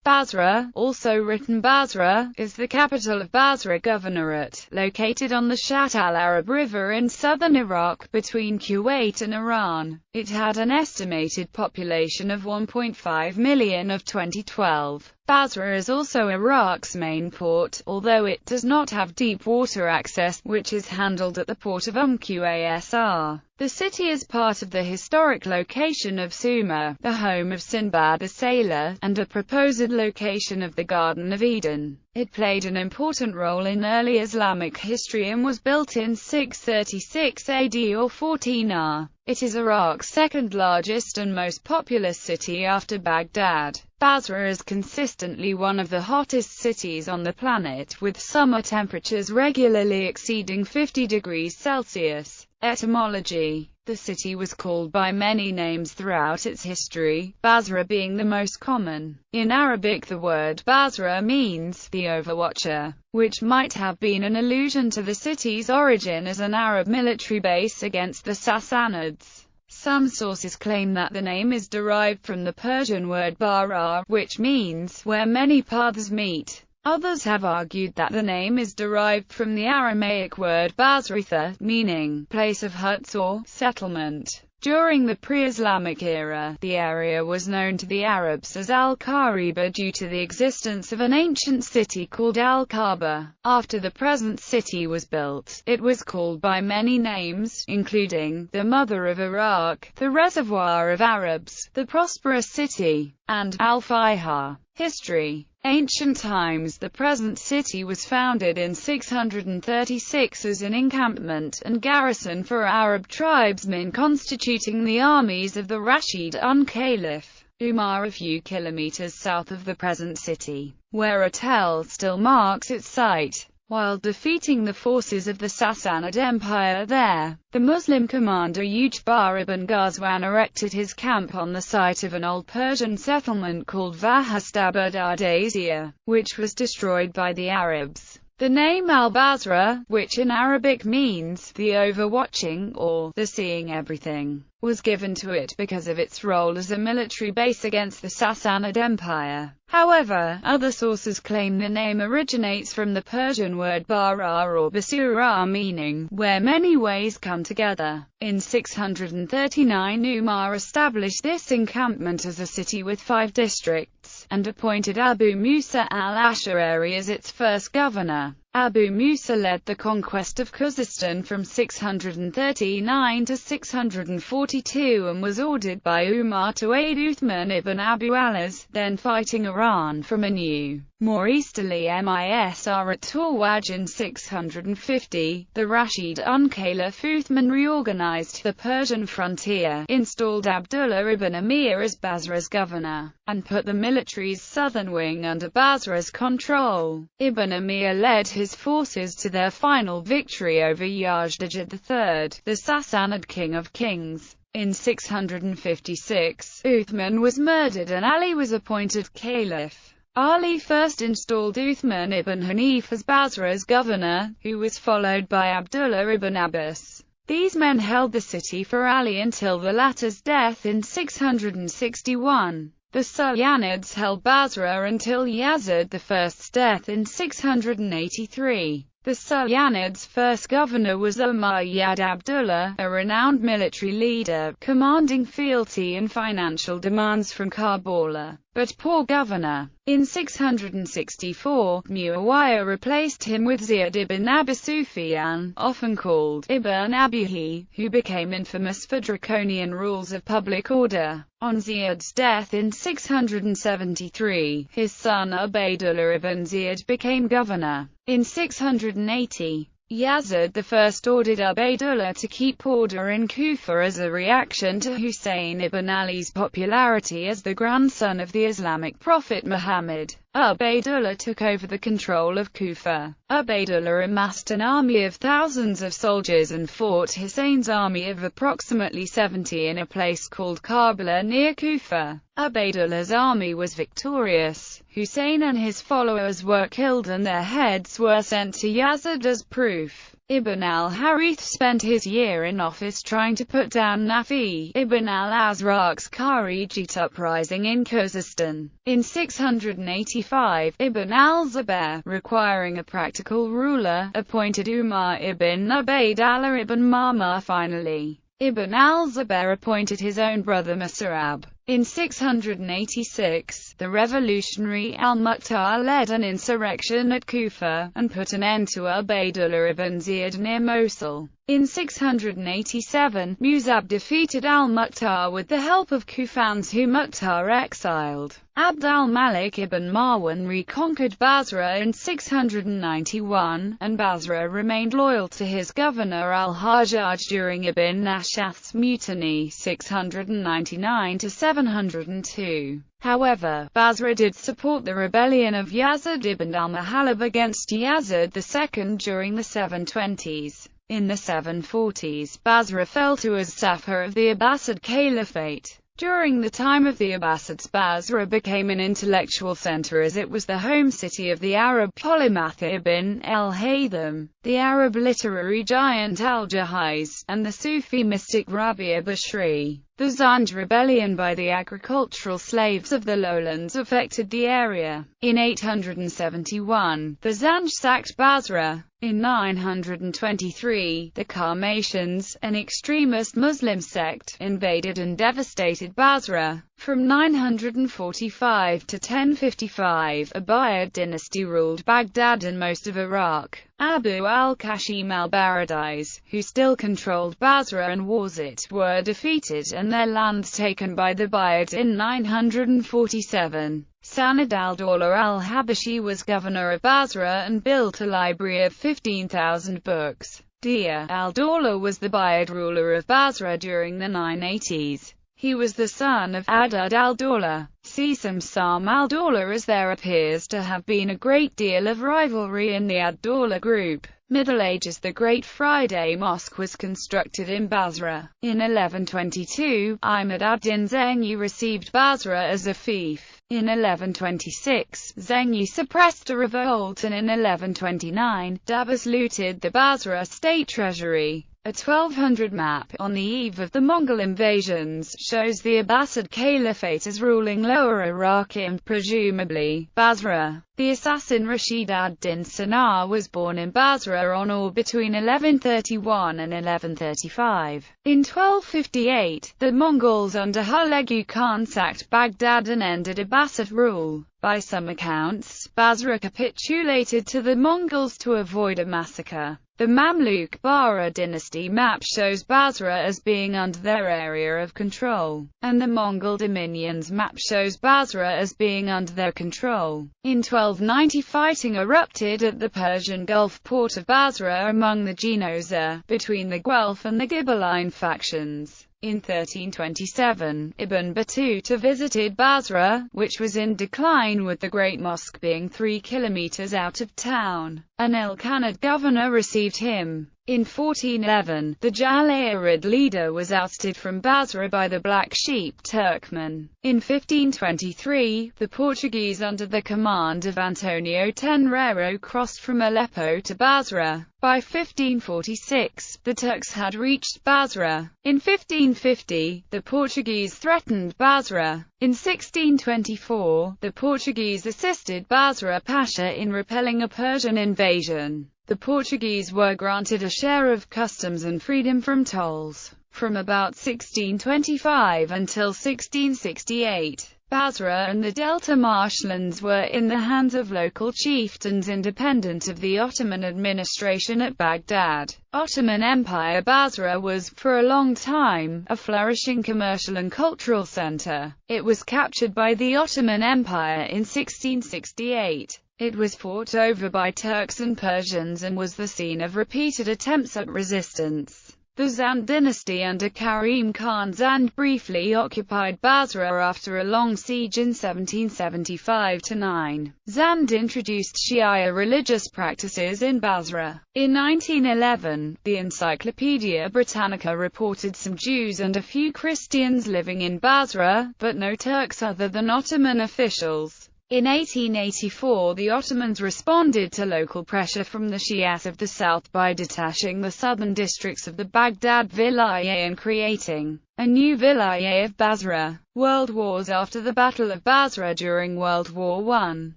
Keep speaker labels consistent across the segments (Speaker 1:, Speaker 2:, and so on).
Speaker 1: Basra, also written Basra, is the capital of Basra Governorate, located on the Shatt al-Arab River in southern Iraq, between Kuwait and Iran. It had an estimated population of 1.5 million of 2012. Basra is also Iraq's main port, although it does not have deep water access, which is handled at the port of Qasr. The city is part of the historic location of Sumer, the home of Sinbad the Sailor, and a proposed location of the Garden of Eden. It played an important role in early Islamic history and was built in 636 AD or 14 It is Iraq's second largest and most populous city after Baghdad. Basra is consistently one of the hottest cities on the planet, with summer temperatures regularly exceeding 50 degrees Celsius. Etymology. The city was called by many names throughout its history, Basra being the most common. In Arabic the word Basra means the overwatcher, which might have been an allusion to the city's origin as an Arab military base against the Sassanids. Some sources claim that the name is derived from the Persian word bara, which means where many paths meet. Others have argued that the name is derived from the Aramaic word Basritha, meaning place of huts or settlement. During the pre-Islamic era, the area was known to the Arabs as Al-Qariba due to the existence of an ancient city called Al-Kaaba. After the present city was built, it was called by many names, including the Mother of Iraq, the Reservoir of Arabs, the Prosperous City, and Al-Fihar. History. Ancient times. The present city was founded in 636 as an encampment and garrison for Arab tribesmen constituting the armies of the Rashid Caliph Umar a few kilometers south of the present city, where a tell still marks its site. While defeating the forces of the Sassanid Empire there, the Muslim commander Ujbar ibn Ghazwan erected his camp on the site of an old Persian settlement called Vahastabad Ardazia, which was destroyed by the Arabs. The name al-Basra, which in Arabic means the overwatching or the seeing everything, was given to it because of its role as a military base against the Sassanid Empire. However, other sources claim the name originates from the Persian word bara or basura, meaning where many ways come together. In 639 Umar established this encampment as a city with 5 districts, and appointed Abu Musa al-Ash'ari as its first governor. Abu Musa led the conquest of Khuzestan from 639 to 642 and was ordered by Umar to aid Uthman ibn Abu al-As, then fighting Iran from a new, more easterly Misr at Tawaj in 650. The Rashid Caliph Uthman reorganized the Persian frontier, installed Abdullah ibn Amir as Basra's governor, and put the military's southern wing under Basra's control. Ibn Amir led his forces to their final victory over Yazdijid III, the Sassanid king of kings. In 656, Uthman was murdered and Ali was appointed caliph. Ali first installed Uthman ibn Hanif as Basra's governor, who was followed by Abdullah ibn Abbas. These men held the city for Ali until the latter's death in 661. The Sassanids held Basra until Yazid I's death in 683. The Sassanids' first governor was Umayyad Abdullah, a renowned military leader, commanding fealty and financial demands from Karbala, but poor governor. In 664, Muawiyah replaced him with Ziyad ibn Abi Sufyan, often called Ibn Abihi, who became infamous for draconian rules of public order. On Ziyad's death in 673, his son Ubaydullah ibn Ziyad became governor. In 680, Yazid I ordered Ubaydullah to keep order in Kufa as a reaction to Husayn ibn Ali's popularity as the grandson of the Islamic prophet Muhammad. Ubaydullah took over the control of Kufa. Ubaydullah amassed an army of thousands of soldiers and fought Husayn's army of approximately 70 in a place called Karbala near Kufa. Ubaydullah's army was victorious. Husayn and his followers were killed and their heads were sent to Yazid as proof. Ibn al-Harith spent his year in office trying to put down Nafi ibn al-Azraq's Kharijite uprising in Khuzestan. In 685, Ibn al-Zubair, requiring a practical ruler, appointed Umar ibn Ubaydallah ibn Marmar. Finally, Ibn al-Zubair appointed his own brother Mus'ab. In 686, the revolutionary al-Mukhtar led an insurrection at Kufa, and put an end to Ubaydullah ibn Ziyad near Mosul. In 687, Mus'ab defeated al-Mukhtar with the help of Kufans who Mukhtar exiled. Abd al-Malik ibn Marwan reconquered Basra in 691, and Basra remained loyal to his governor al-Hajjaj during Ibn Nashath's mutiny 699–702. However, Basra did support the rebellion of Yazid ibn al-Muhallab against Yazid II during the 720s. In the 740s, Basra fell to as Safa of the Abbasid Caliphate. During the time of the Abbasids, Basra became an intellectual center as it was the home city of the Arab polymath Ibn al-Haytham, the Arab literary giant al-Jahiz, and the Sufi mystic Rabi' Bashri. The Zanj rebellion by the agricultural slaves of the lowlands affected the area. In 871, the Zanj sacked Basra. In 923, the Qarmatians, an extremist Muslim sect, invaded and devastated Basra. From 945 to 1055, a Ubayyad dynasty ruled Baghdad and most of Iraq. Abu al-Kashim al-Baradis, who still controlled Basra and Wasit, were defeated and their lands taken by the Ubayyads in 947. Sanad al-Dawla al-Habashi was governor of Basra and built a library of 15,000 books. Dia al-Dawla was the Ubayyad ruler of Basra during the 980s. He was the son of Adad al-Dawla. See Samsam al-Dawla, as there appears to have been a great deal of rivalry in the ad-Dawla group. Middle Ages. The Great Friday Mosque was constructed in Basra. In 1122, Imad ad-Din Zengi received Basra as a fief. In 1126, Zengi suppressed a revolt, and in 1129, Dabas looted the Basra state treasury. A 1200 map, on the eve of the Mongol invasions, shows the Abbasid Caliphate as ruling Lower Iraq and, presumably, Basra. The assassin Rashid ad-Din Sanar was born in Basra on or between 1131 and 1135. In 1258, the Mongols under Hulagu Khan sacked Baghdad and ended Abbasid rule. By some accounts, Basra capitulated to the Mongols to avoid a massacre. The Mamluk Bara dynasty map shows Basra as being under their area of control, and the Mongol dominions map shows Basra as being under their control. In 1290, fighting erupted at the Persian Gulf port of Basra among the Genoza, between the Guelph and the Ghibelline factions. In 1327, Ibn Battuta visited Basra, which was in decline with the Great Mosque being 3 kilometers out of town. An Ilkhanid governor received him. In 1411, the Jalayirrid leader was ousted from Basra by the Black Sheep Turkmen. In 1523, the Portuguese under the command of Antonio Tenreiro crossed from Aleppo to Basra. By 1546, the Turks had reached Basra. In 1550, the Portuguese threatened Basra. In 1624, the Portuguese assisted Basra Pasha in repelling a Persian invasion. The Portuguese were granted a share of customs and freedom from tolls. From about 1625 until 1668, Basra and the Delta marshlands were in the hands of local chieftains independent of the Ottoman administration at Baghdad. Ottoman Empire. Basra was, for a long time, a flourishing commercial and cultural center. It was captured by the Ottoman Empire in 1668. It was fought over by Turks and Persians and was the scene of repeated attempts at resistance. The Zand dynasty under Karim Khan Zand briefly occupied Basra after a long siege in 1775–9. Zand introduced Shia religious practices in Basra. In 1911, the Encyclopaedia Britannica reported some Jews and a few Christians living in Basra, but no Turks other than Ottoman officials. In 1884 the Ottomans responded to local pressure from the Shias of the south by detaching the southern districts of the Baghdad Vilayet and creating a new Vilayet of Basra. World Wars. After the Battle of Basra during World War I,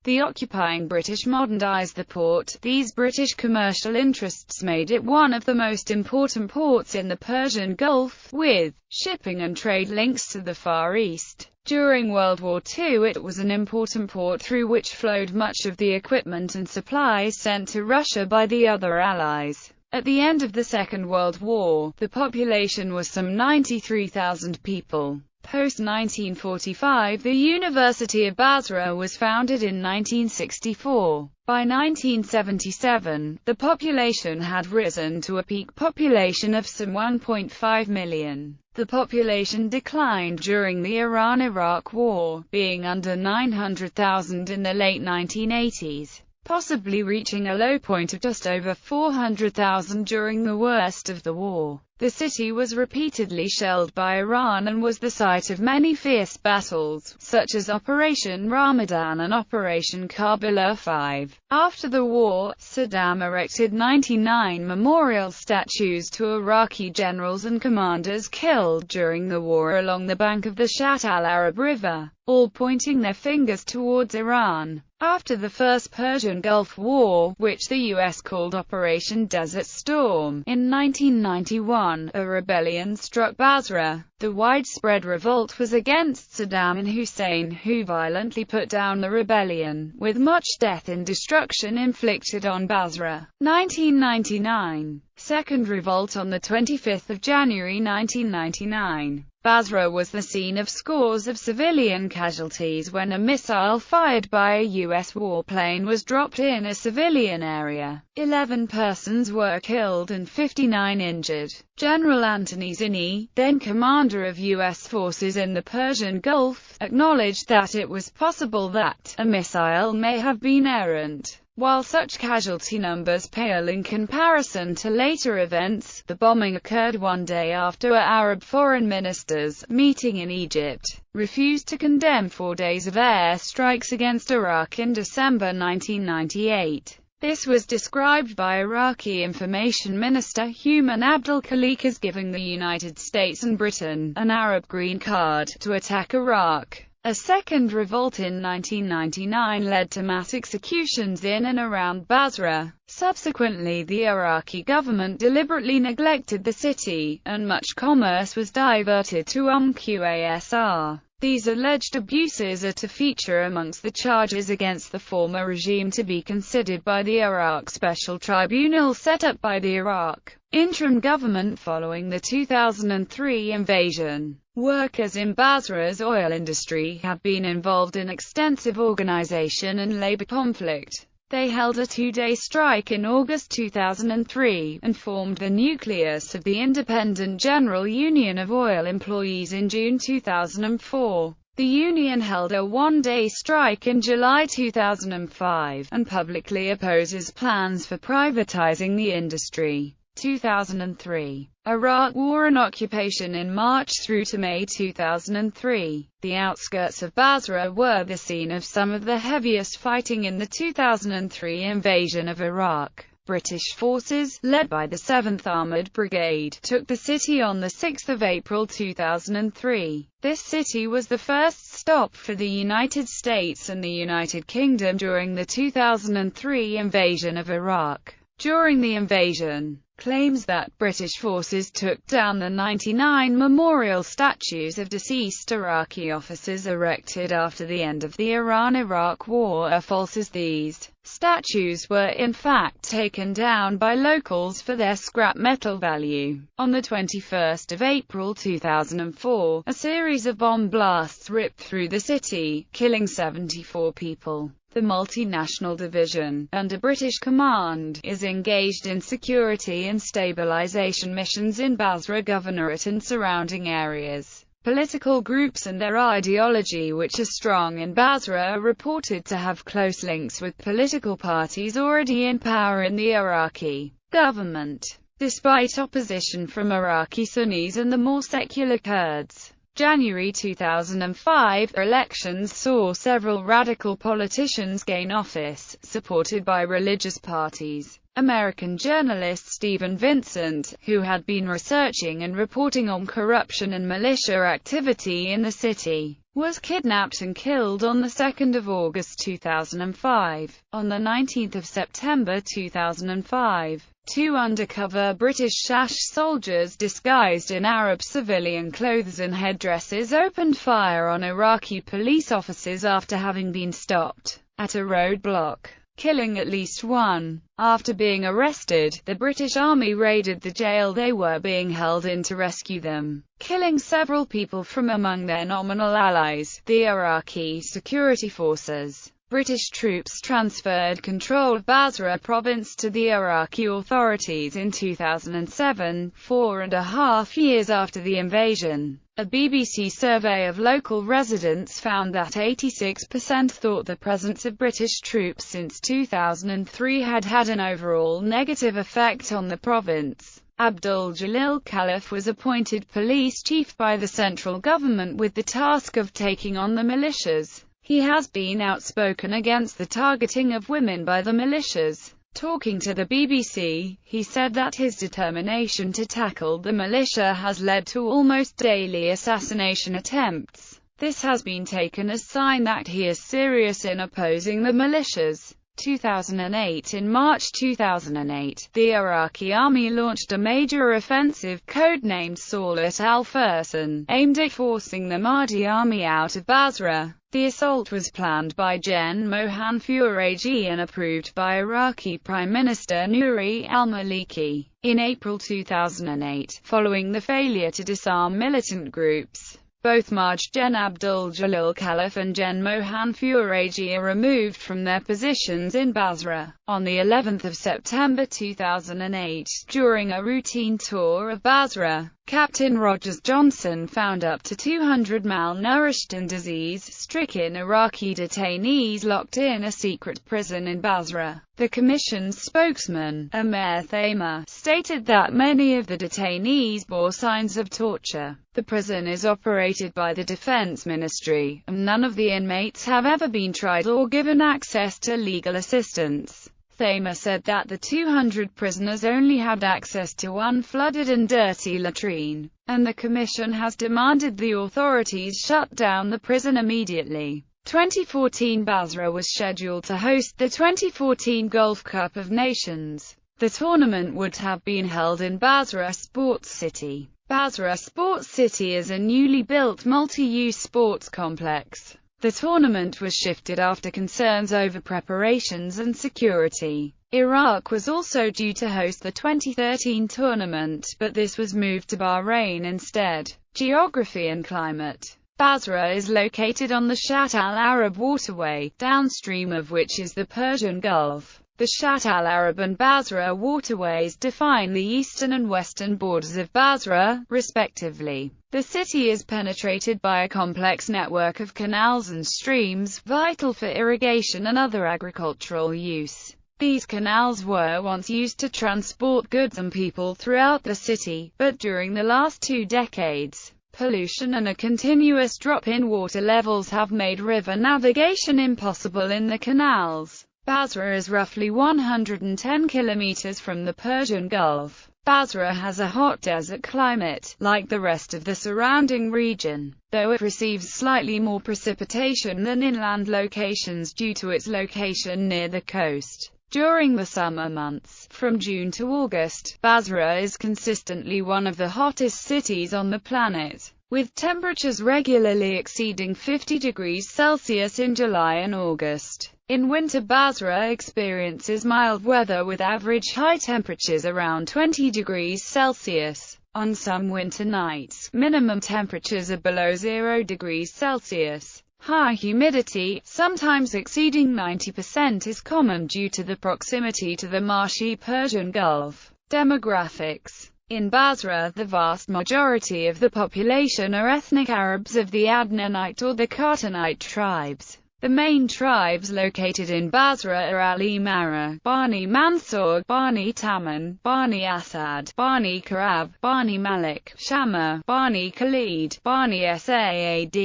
Speaker 1: the occupying British modernized the port. These British commercial interests made it one of the most important ports in the Persian Gulf, with shipping and trade links to the Far East. During World War II it was an important port through which flowed much of the equipment and supplies sent to Russia by the other Allies. At the end of the Second World War, the population was some 93,000 people. Post-1945, the University of Basra was founded in 1964. By 1977, the population had risen to a peak population of some 1.5 million. The population declined during the Iran-Iraq War, being under 900,000 in the late 1980s, possibly reaching a low point of just over 400,000 during the worst of the war. The city was repeatedly shelled by Iran and was the site of many fierce battles, such as Operation Ramadan and Operation Karbala 5. After the war, Saddam erected 99 memorial statues to Iraqi generals and commanders killed during the war along the bank of the Shatt al-Arab River, all pointing their fingers towards Iran. After the First Persian Gulf War, which the U.S. called Operation Desert Storm, in 1991, a rebellion struck Basra. The widespread revolt was against Saddam and Hussein, who violently put down the rebellion, with much death and destruction inflicted on Basra. 1999. Second Revolt. On the 25th of January 1999, Basra was the scene of scores of civilian casualties when a missile fired by a U.S. warplane was dropped in a civilian area. 11 persons were killed and 59 injured. General Anthony Zinni, then commander of U.S. forces in the Persian Gulf, acknowledged that it was possible that a missile may have been errant. While such casualty numbers pale in comparison to later events, the bombing occurred one day after Arab foreign ministers, meeting in Egypt, refused to condemn 4 days of air strikes against Iraq in December 1998. This was described by Iraqi Information Minister Human Abdul Khaliq as giving the United States and Britain an Arab green card to attack Iraq. A second revolt in 1999 led to mass executions in and around Basra. Subsequently, the Iraqi government deliberately neglected the city, and much commerce was diverted to Qasr. These alleged abuses are to feature amongst the charges against the former regime to be considered by the Iraq Special Tribunal set up by the Iraq interim government following the 2003 invasion. Workers in Basra's oil industry have been involved in extensive organization and labor conflict. They held a 2-day strike in August 2003, and formed the nucleus of the Independent General Union of Oil Employees in June 2004. The union held a 1-day strike in July 2005, and publicly opposes plans for privatizing the industry. 2003. Iraq War and occupation. In March through to May 2003, the outskirts of Basra were the scene of some of the heaviest fighting in the 2003 invasion of Iraq. British forces, led by the 7th Armoured Brigade, took the city on 6 April 2003. This city was the first stop for the United States and the United Kingdom during the 2003 invasion of Iraq. During the invasion, claims that British forces took down the 99 memorial statues of deceased Iraqi officers erected after the end of the Iran-Iraq War are false, as these statues were in fact taken down by locals for their scrap metal value. On the 21st of April 2004, a series of bomb blasts ripped through the city, killing 74 people. The multinational division, under British command, is engaged in security and stabilization missions in Basra Governorate and surrounding areas. Political groups and their ideology which are strong in Basra are reported to have close links with political parties already in power in the Iraqi government. Despite opposition from Iraqi Sunnis and the more secular Kurds, January 2005 elections saw several radical politicians gain office, supported by religious parties. American journalist Stephen Vincent, who had been researching and reporting on corruption and militia activity in the city, was kidnapped and killed on 2 August 2005. On 19 September 2005, two undercover British Shash soldiers disguised in Arab civilian clothes and headdresses opened fire on Iraqi police officers after having been stopped at a roadblock, killing at least one. After being arrested, the British Army raided the jail they were being held in to rescue them, killing several people from among their nominal allies, the Iraqi security forces. British troops transferred control of Basra province to the Iraqi authorities in 2007, 4.5 years after the invasion. A BBC survey of local residents found that 86% thought the presence of British troops since 2003 had had an overall negative effect on the province. Abdul Jalil Khalif was appointed police chief by the central government with the task of taking on the militias. He has been outspoken against the targeting of women by the militias. Talking to the BBC, he said that his determination to tackle the militia has led to almost daily assassination attempts. This has been taken as sign that he is serious in opposing the militias. 2008 In March 2008, the Iraqi army launched a major offensive, codenamed Salat al-Fursan, aimed at forcing the Mahdi army out of Basra. The assault was planned by Gen. Mohan Furagi and approved by Iraqi Prime Minister Nouri al-Maliki. In April 2008, following the failure to disarm militant groups, both Maj Gen. Abdul Jalil Khalif and Gen. Mohan Furagi are removed from their positions in Basra. On the 11th of September 2008, during a routine tour of Basra, Captain Rogers Johnson found up to 200 malnourished and disease-stricken Iraqi detainees locked in a secret prison in Basra. The Commission's spokesman, Amir Thamer, stated that many of the detainees bore signs of torture. The prison is operated by the Defense Ministry, and none of the inmates have ever been tried or given access to legal assistance. Thamer said that the 200 prisoners only had access to one flooded and dirty latrine, and the Commission has demanded the authorities shut down the prison immediately. 2014 Basra was scheduled to host the 2014 Gulf Cup of Nations. The tournament would have been held in Basra Sports City. Basra Sports City is a newly built multi-use sports complex. The tournament was shifted after concerns over preparations and security. Iraq was also due to host the 2013 tournament, but this was moved to Bahrain instead. Geography and climate. Basra is located on the Shatt al-Arab waterway, downstream of which is the Persian Gulf. The Shatt al-Arab and Basra waterways define the eastern and western borders of Basra, respectively. The city is penetrated by a complex network of canals and streams, vital for irrigation and other agricultural use. These canals were once used to transport goods and people throughout the city, but during the last 2 decades, pollution and a continuous drop in water levels have made river navigation impossible in the canals. Basra is roughly 110 kilometers from the Persian Gulf. Basra has a hot desert climate, like the rest of the surrounding region, though it receives slightly more precipitation than inland locations due to its location near the coast. During the summer months, from June to August, Basra is consistently one of the hottest cities on the planet, with temperatures regularly exceeding 50 degrees Celsius in July and August. In winter, Basra experiences mild weather with average high temperatures around 20 degrees Celsius. On some winter nights, minimum temperatures are below 0 degrees Celsius. High humidity, sometimes exceeding 90%, is common due to the proximity to the marshy Persian Gulf. Demographics. In Basra, the vast majority of the population are ethnic Arabs of the Adnanite or the Khatanite tribes. The main tribes located in Basra are Ali Mara, Bani Mansur, Bani Taman, Bani Asad, Bani Karab, Bani Malik, Shama, Bani Khalid, Bani Saad,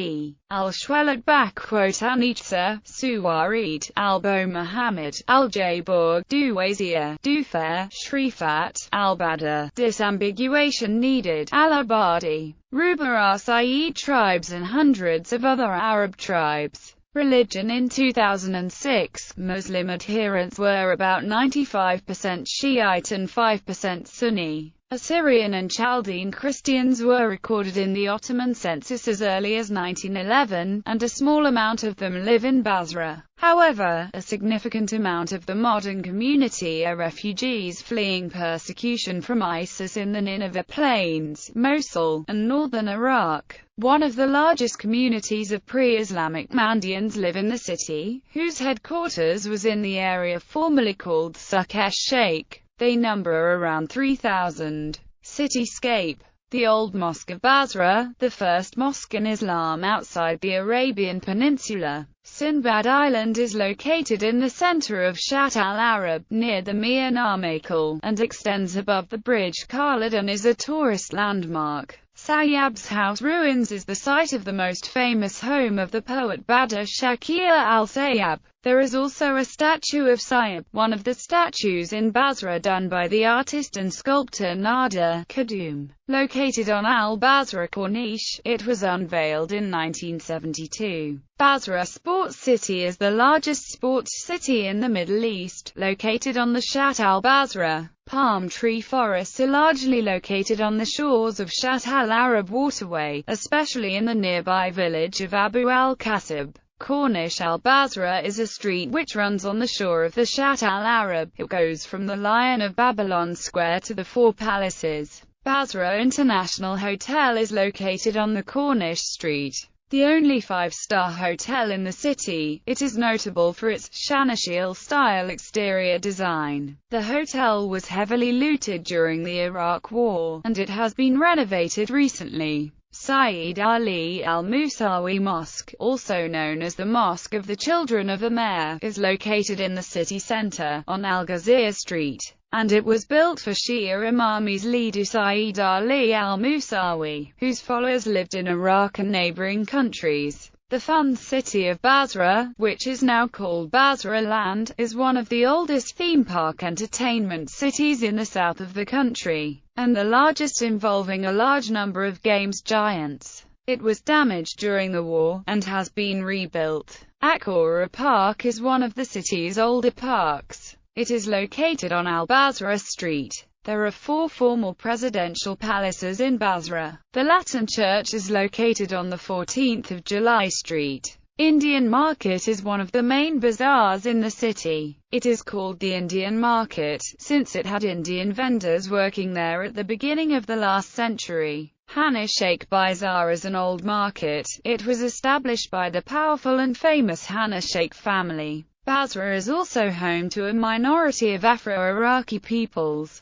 Speaker 1: Al-Shwelat Anitsa, Suwarid, Albo Muhammad, Al-Jayborg, Duwazia, Dufair, Shrifat, Al-Badr, disambiguation needed, Al-Abadi, Ruba Said tribes and hundreds of other Arab tribes. Religion in 2006, Muslim adherents were about 95% Shiite and 5% Sunni. Assyrian and Chaldean Christians were recorded in the Ottoman census as early as 1911, and a small amount of them live in Basra. However, a significant amount of the modern community are refugees fleeing persecution from ISIS in the Nineveh Plains, Mosul, and northern Iraq. One of the largest communities of pre-Islamic Mandaeans live in the city, whose headquarters was in the area formerly called Sukesh Sheikh. They number around 3,000. Cityscape. The Old Mosque of Basra, the first mosque in Islam outside the Arabian Peninsula. Sinbad Island is located in the center of Shat al-Arab, near the Mir Narmakal, and extends above the bridge Khalid and is a tourist landmark. Sayyab's house ruins is the site of the most famous home of the poet Badr Shakir al-Sayyab. There is also a statue of Sayyab, one of the statues in Basra done by the artist and sculptor Nader Khadoum. Located on Al-Basra Corniche, it was unveiled in 1972. Basra Sports City is the largest sports city in the Middle East, located on the Shat al-Basra. Palm tree forests are largely located on the shores of Shat al-Arab waterway, especially in the nearby village of Abu al-Kasab. Corniche al-Basra is a street which runs on the shore of the Shat al-Arab. It goes from the Lion of Babylon Square to the Four Palaces. Basra International Hotel is located on the Corniche Street, the only five-star hotel in the city. It is notable for its Shanashil-style exterior design. The hotel was heavily looted during the Iraq War, and it has been renovated recently. Sayyid Ali al-Musawi Mosque, also known as the Mosque of the Children of the Mayor, is located in the city center, on Al-Ghazir Street, and it was built for Shia Imami's leader Sayyid Ali al-Musawi, whose followers lived in Iraq and neighboring countries. The fun city of Basra, which is now called Basra Land, is one of the oldest theme park entertainment cities in the south of the country, and the largest involving a large number of games giants. It was damaged during the war, and has been rebuilt. Akora Park is one of the city's older parks. It is located on Al-Basra Street. There are 4 formal presidential palaces in Basra. The Latin Church is located on the 14th of July Street. Indian Market is one of the main bazaars in the city. It is called the Indian Market, since it had Indian vendors working there at the beginning of the last century. Hana Sheikh Bazaar is an old market. It was established by the powerful and famous Hana Sheikh family. Basra is also home to a minority of Afro-Iraqi peoples.